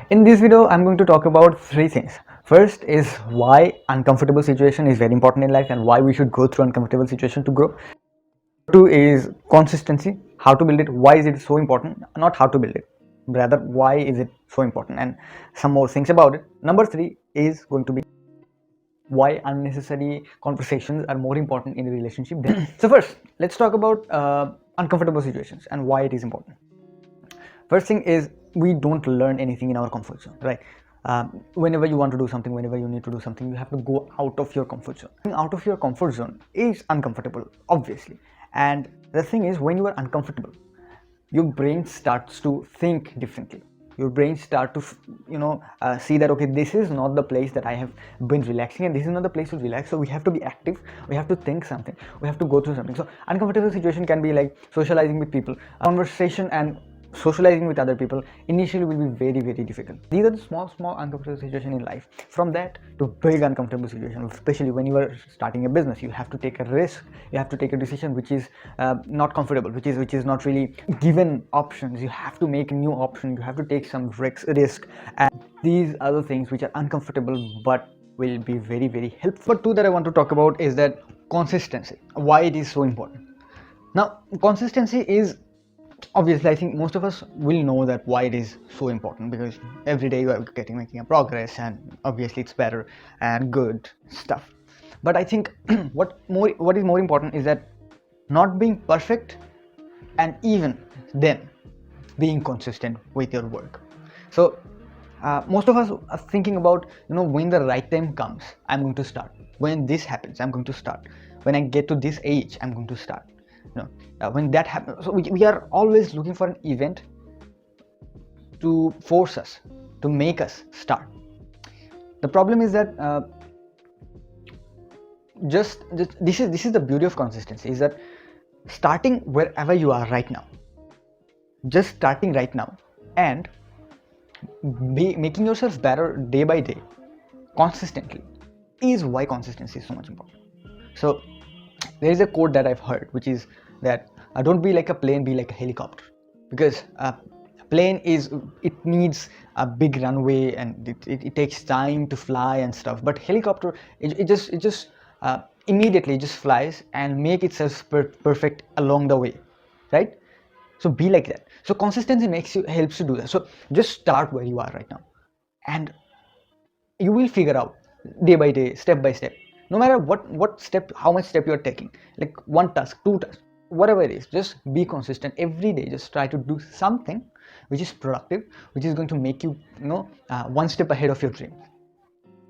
In this video, I'm going to talk about three things. First is why uncomfortable situation is very important in life and why we should go through uncomfortable situation to grow. Two is consistency, how to build it, why is it so important, not how to build it, rather why is it so important, and some more things about it. Number three is going to be why unnecessary conversations are more important in a relationship. So first, let's talk about uncomfortable situations and why it is important. First thing is we don't learn anything in our comfort zone, right? Whenever you want to do something, whenever you need to do something, you have to go out of your comfort zone. Going out of your comfort zone is uncomfortable, obviously. And the thing is, when you are uncomfortable, your brain starts to think differently. Your brain start to see that, okay, this is not the place that I have been relaxing, and this is not the place to relax. So we have to be active, we have to think something, we have to go through something. So uncomfortable situation can be like socializing with people. Conversation and socializing with other people initially will be very, very difficult. These are the small uncomfortable situations in life. From that to big uncomfortable situations, especially when you are starting a business, you have to take a risk, you have to take a decision which is not comfortable, which is not really given options. You have to make a new option, you have to take some risk, and these are the things which are uncomfortable but will be very, very helpful. Two that I want to talk about is that consistency, why it is so important. Now, consistency is, obviously, I think most of us will know that why it is so important, because every day you are making a progress, and obviously it's better and good stuff. But I think what is more important is that not being perfect, and even then being consistent with your work. So most of us are thinking about, when the right time comes, I'm going to start. When this happens, I'm going to start. When I get to this age, I'm going to start. When that happens, so we are always looking for an event to force us, to make us start. The problem is that just this is the beauty of consistency, is that starting wherever you are right now, just starting right now, and making yourself better day by day consistently, is why consistency is so much important. So there is a quote that I've heard, which is that don't be like a plane, be like a helicopter. Because a plane needs a big runway, and it takes time to fly and stuff. But helicopter, it just immediately just flies and make itself perfect along the way, right? So be like that. So consistency helps you do that. So just start where you are right now, and you will figure out day by day, step by step, no matter what step, how much step you're taking, like one task, two tasks, whatever it is, just be consistent every day. Just try to do something which is productive, which is going to make you one step ahead of your dream.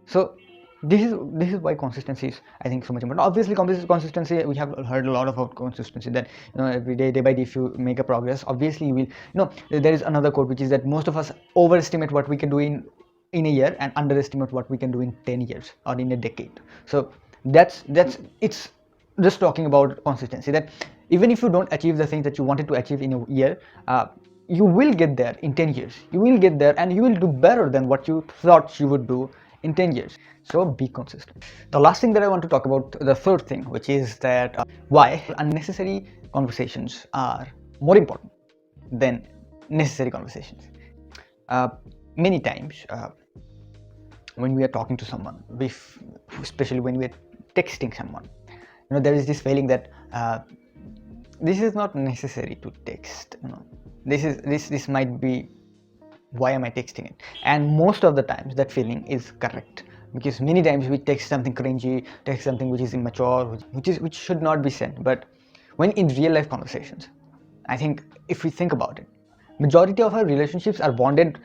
So this is why consistency is, I think, so much important. Obviously, consistency, we have heard a lot about consistency, that every day, day by day, if you make a progress, obviously you will. There is another quote, which is that most of us overestimate what we can do in a year and underestimate what we can do in 10 years or in a decade. So that's it's just talking about consistency, that even if you don't achieve the things that you wanted to achieve in a year, you will get there in 10 years. You will get there, and you will do better than what you thought you would do in 10 years. So be consistent. The last thing that I want to talk about, the third thing, which is that why unnecessary conversations are more important than necessary conversations. Many times when we are talking to someone, especially when we are texting someone, there is this feeling that this is not necessary to text. This might be, why am I texting it? And most of the times that feeling is correct, because many times we text something cringy, text something which is immature, which should not be said. But when in real life conversations, I think if we think about it, majority of our relationships are bonded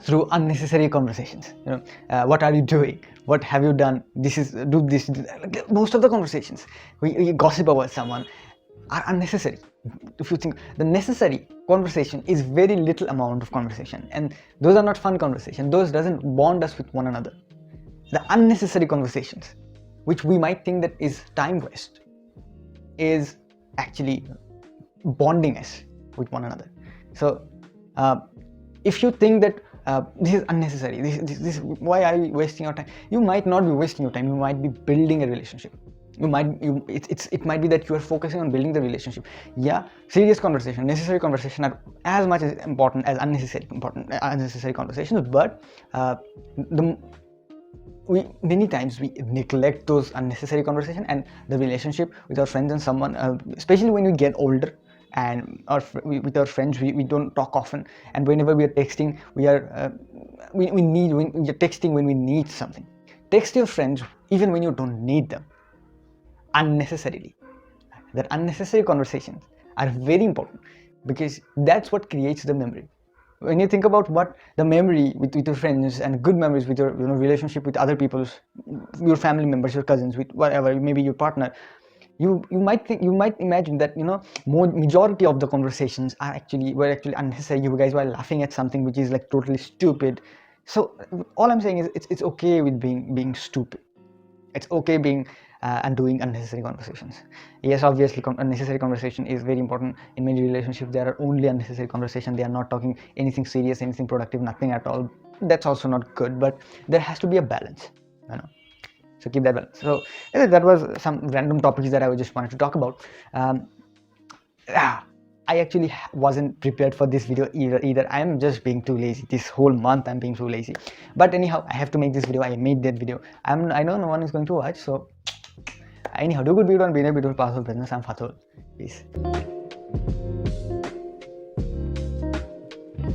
through unnecessary conversations. What are you doing? What have you done? Do this. Most of the conversations we gossip about someone are unnecessary. If you think, the necessary conversation is very little amount of conversation, and those are not fun conversations. Those doesn't bond us with one another. The unnecessary conversations, which we might think that is time waste, is actually bonding us with one another. So if you think that this is unnecessary, this why are you wasting your time, you might not be wasting your time, you might be building a relationship. it might be that you are focusing on building the relationship. Yeah, serious conversation, necessary conversation are as much as important as unnecessary conversations, but many times we neglect those unnecessary conversation, and the relationship with our friends and someone, especially when we get older, and with our friends we don't talk often, and whenever we are texting, we are texting when we need something. Text your friends even when you don't need them unnecessarily. That unnecessary conversations are very important, because that's what creates the memory. When you think about what the memory with your friends, and good memories with your relationship with other people, your family members, your cousins, with whatever, maybe your partner, you might imagine that majority of the conversations were actually unnecessary. You guys were laughing at something which is like totally stupid. So all I'm saying is it's okay with being stupid. It's okay being and doing unnecessary conversations. Yes, obviously unnecessary conversation is very important. In many relationships there are only unnecessary conversation. They are not talking anything serious, anything productive, nothing at all. That's also not good, but there has to be a balance, so keep that balance. So that was some random topics that I just wanted to talk about. I actually wasn't prepared for this video either. I am just being too lazy. This whole month I'm being too lazy, but anyhow, I have to make this video. I made that video. I know no one is going to watch, so anyhow, do good, beautiful, and be a beautiful, powerful business. I'm Fatul. Peace.